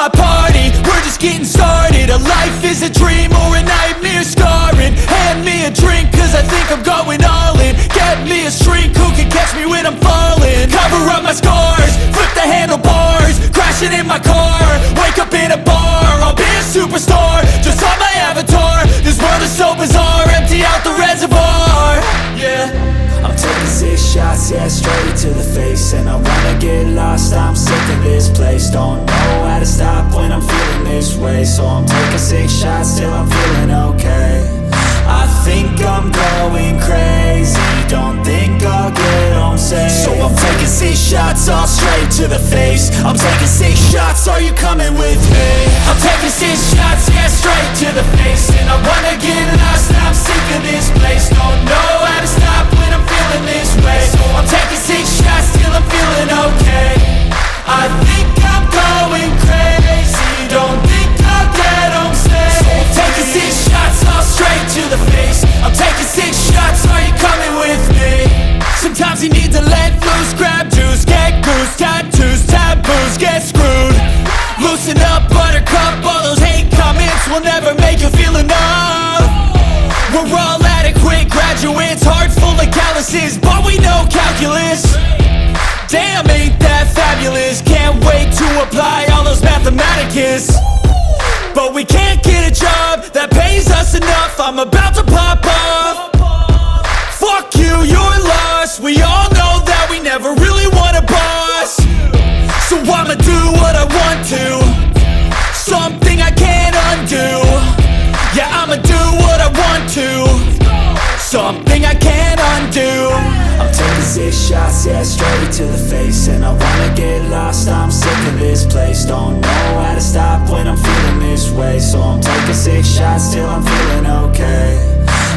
my party, we're just getting started. A life is a dream or a nightmare scarring. Hand me a drink cause I think I'm going all in. Get me a shrink who can catch me when I'm falling. Cover up my scars, flip the handlebars, crashing in my car, wake up in a bar. I'll be a superstar, just on my avatar. This world is so bizarre, empty out the reservoir. Yeah, I'm taking 6 shots, yeah, straight to the face. And I wanna get lost, I'm sick of this place. Don't know how to stop when I'm feeling this way. So I'm taking 6 shots till I'm feeling okay. I think I'm going crazy, don't think I'll get home safe. So I'm taking 6 shots, all straight to the face. I'm taking 6 shots, are you coming with me? I'm taking 6 shots, yeah, straight to the face. And I wanna get lost, I'm sick of this place. Don't know how to stop when I'm feeling this way. So I'm taking 6 shots till I'm feeling okay. I think I'm going crazy, don't think I'll get home safe. So I'm taking 6 shots, all straight to the face. I'm taking 6 shots, are you coming with me? sometimes you need to let loose, grab juice, get goose, tattoos, taboos, get screwed. Loosen up, buttercup, all those hate comments will never make you feel enough. We're all adequate graduates, heart full of calluses, but we know calculus. Damn, ain't that fabulous, can't wait to apply all those mathematicus. But we can't get a job that pays us enough, I'm about to pop off. Fuck you, you're lost, we all know that we never really want a boss. So I'ma do what I want to, something I can't undo. Yeah, I'ma do what I want to, something I can't undo. I'm taking 6 shots, yeah, straight to the face. And I wanna get lost, I'm sick of this place. Don't know how to stop when I'm feeling this way. So I'm taking 6 shots till I'm feeling okay.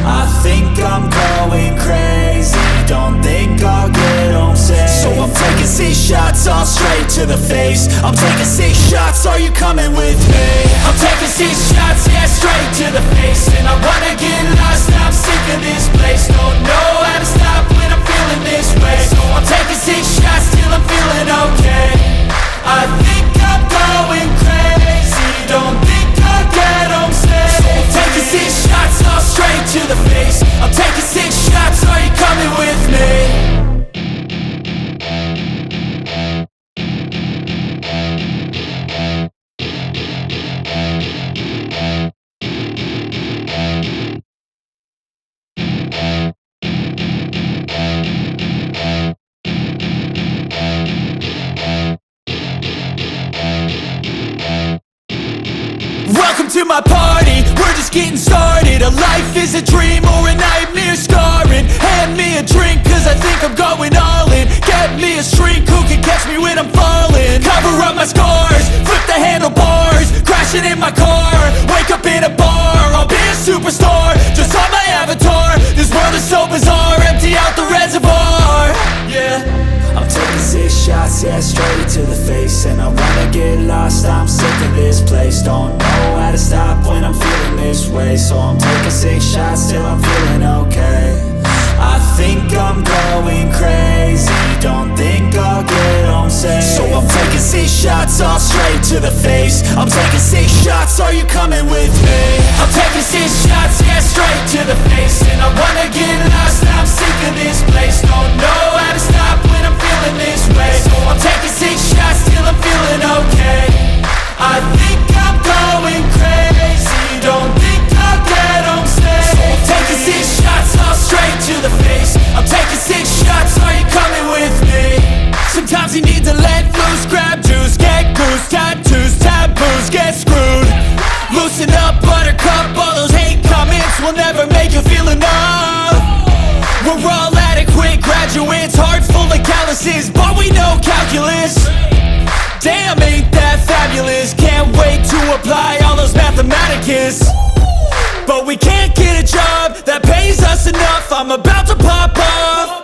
I think I'm going crazy, don't think I'll get home safe. So I'm taking 6 shots, all straight to the face. I'm taking 6 shots, are you coming with me? I'm taking 6 shots, yeah, straight to the face. And I wanna get lost, I'm sick of this place. Don't know how to stop when I'm feeling this way. So I'm taking 6 shots till I'm feeling okay. I think I'm going crazy, don't think I'll get home safe. So I'm taking 6 shots, all straight to the face. I'm taking 6 shots, are you coming with me? Welcome to my party, we're just getting started. A life is a dream or a nightmare scarring. Hand me a drink cause I think I'm going all in. Get me a shrink who can catch me when I'm falling. Cover up my scars, flip the handlebars, crashing in my car, wake up in a bar. I'll be a superstar, just on my avatar. This world is so bizarre, empty out the reservoir. Yeah, I'm taking 6 shots, yeah, straight to the face. And I wanna get lost, I'm sick of this place. Don't know how to stop when I'm feeling this way. So I'm taking 6 shots till I'm feeling okay. I think I'm going crazy, don't think I'll get home safe. So I'm taking 6 shots, all straight to the face. I'm taking 6 shots, are you coming with me? I'm taking 6 shots, yeah, straight to the face. And I wanna get lost, I'm sick of this place. Don't know how to stop when I'm feeling this way. So I'm taking 6 shots till I'm feeling okay. I think I'm going crazy, don't think I'll get home safe. So I'm taking 6 shots, all straight to the face. I'm taking 6 shots, are you coming with me? Sometimes you need to let loose, grab juice, get goose, tattoos, taboos, get screwed. Loosen up, buttercup, all those hate comments will never make you feel enough. We're all adequate graduates, heart full of calluses, but we know calculus. Damn, ain't that fabulous, can't wait to apply all those mathematicus. But we can't get a job that pays us enough, I'm about to pop off.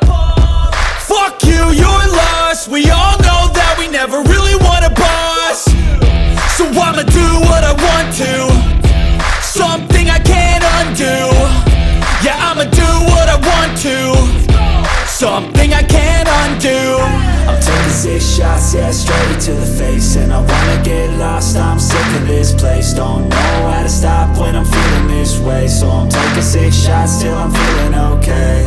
Fuck you, you're lost, we all know that we never really want a boss. So I'ma do what I want to, something I can't undo. Yeah, I'ma do what I want to, something I can't undo. I'm taking 6 shots, yeah, straight to the face. And I wanna get lost, I'm place. Don't know how to stop when I'm feeling this way, so I'm taking 6 shots till I'm feeling okay.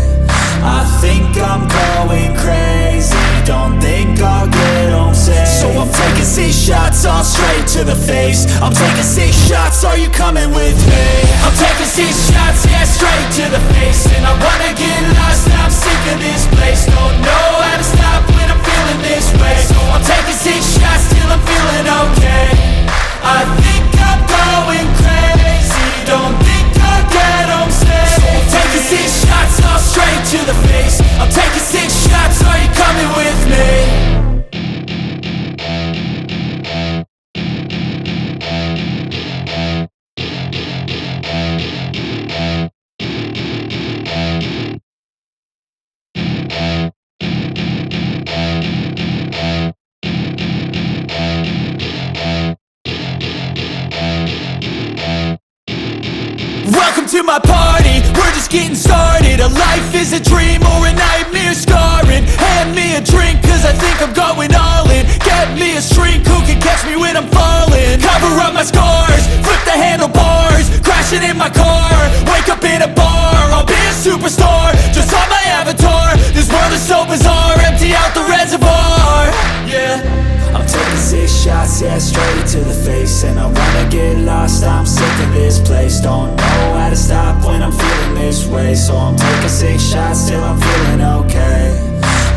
I think I'm going crazy, don't think I'll get home safe. So I'm taking 6 shots all straight to the face. I'm taking 6 shots, are you coming with me? I'm taking 6 shots, yeah, straight to the face. And I wanna get lost, I'm sick of this place. Don't know how to stop when I'm feeling this way, so I'm taking 6 shots till I'm feeling okay. I think I'm going crazy, don't think I'll get home safe. So I'm taking 6 shots all straight to the face. I'm taking 6 shots, are you coming with me? Welcome to my party, we're just getting started. A life is a dream or a nightmare scarring. Hand me a drink cause I think I'm going all in. Get me a shrink who can catch me when I'm falling. Cover up my scars, flip the handlebars, crashing in my car, wake up in a bar. I'll be a superstar, just on my avatar. This world is so bizarre, empty out the reservoir. Yeah, I'm taking 6 shots, yeah, straight to the face. And I wanna get lost, I'm sick of this place. Don't know how to stop when I'm feeling this way, so I'm taking 6 shots till I'm feeling okay.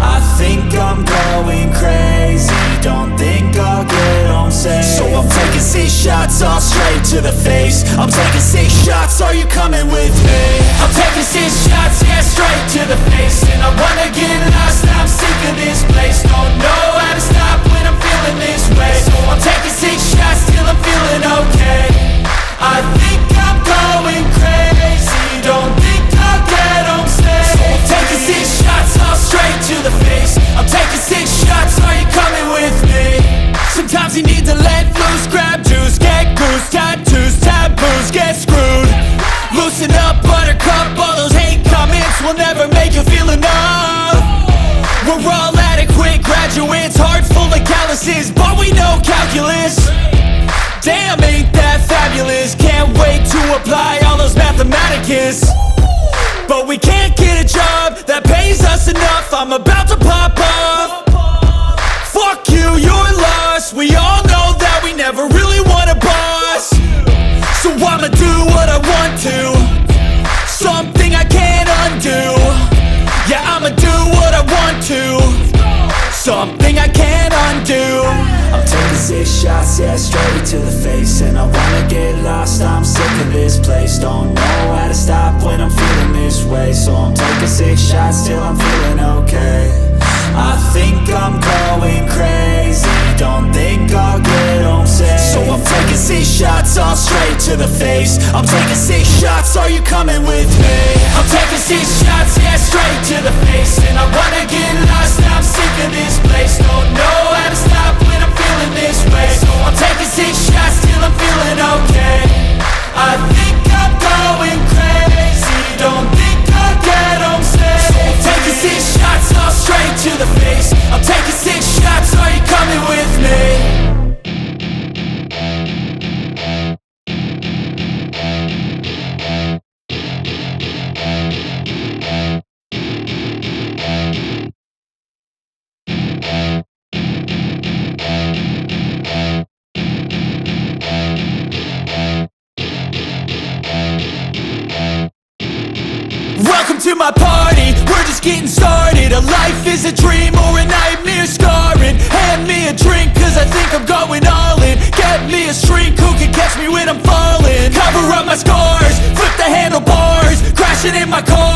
I think I'm going crazy, don't think I'll get home safe. So I'm taking 6 shots all straight to the face. I'm taking 6 shots, are you coming with me? I'm taking 6 shots, yeah, straight to the face. And I wanna get lost, I'm sick of this place. Don't know how to stop when I'm feeling this way, so I'm taking 6 shots till I'm feeling okay. I think I'm going crazy, don't think I'll get home safe. So I'm taking 6 shots all straight to the face. I'm taking 6 shots, are you coming with me? Sometimes you need to let loose, grab juice, get goose, tattoos, taboos, get screwed. Loosen up, buttercup, all those hate comments will never make you feel enough. We're all adequate graduates, heart full of calluses, but we know calculus. Damn, ain't that fabulous? Can't wait to apply all those mathematicus. But we can't get a job that pays us enough. I'm about to pop off. Fuck you, you're lost. We all know that we never really want a boss, so I'ma do what I want to, something I can't undo. Yeah, I'ma do what I want to, something I can't undo. I'm taking 6 shots, yeah, straight to the face. And I wanna get lost, I'm sick of this place. Don't know how to stop when I'm feeling this way, so I'm taking 6 shots till I'm feeling okay. I think I'm going crazy, don't think I'll get home safe. So I'm taking 6 shots all straight to the face. I'm taking 6 shots, are you coming with me? I'm taking 6 shots, yeah, straight to the face. And I wanna get lost, I'm sick of this place. Don't know how to stop when I'm feeling this way, so I'm taking 6 shots till I'm feeling okay. I think I'm going crazy, don't think I'll get home safe. So I'm taking 6 shots all straight to the face. I'm taking 6 shots, are you coming with me? Welcome to my party, we're just getting started. A life is a dream or a nightmare scarring. Hand me a drink cause I think I'm going all in. Get me a shrink who can catch me when I'm falling. Cover up my scars, flip the handlebars, crashing in my car,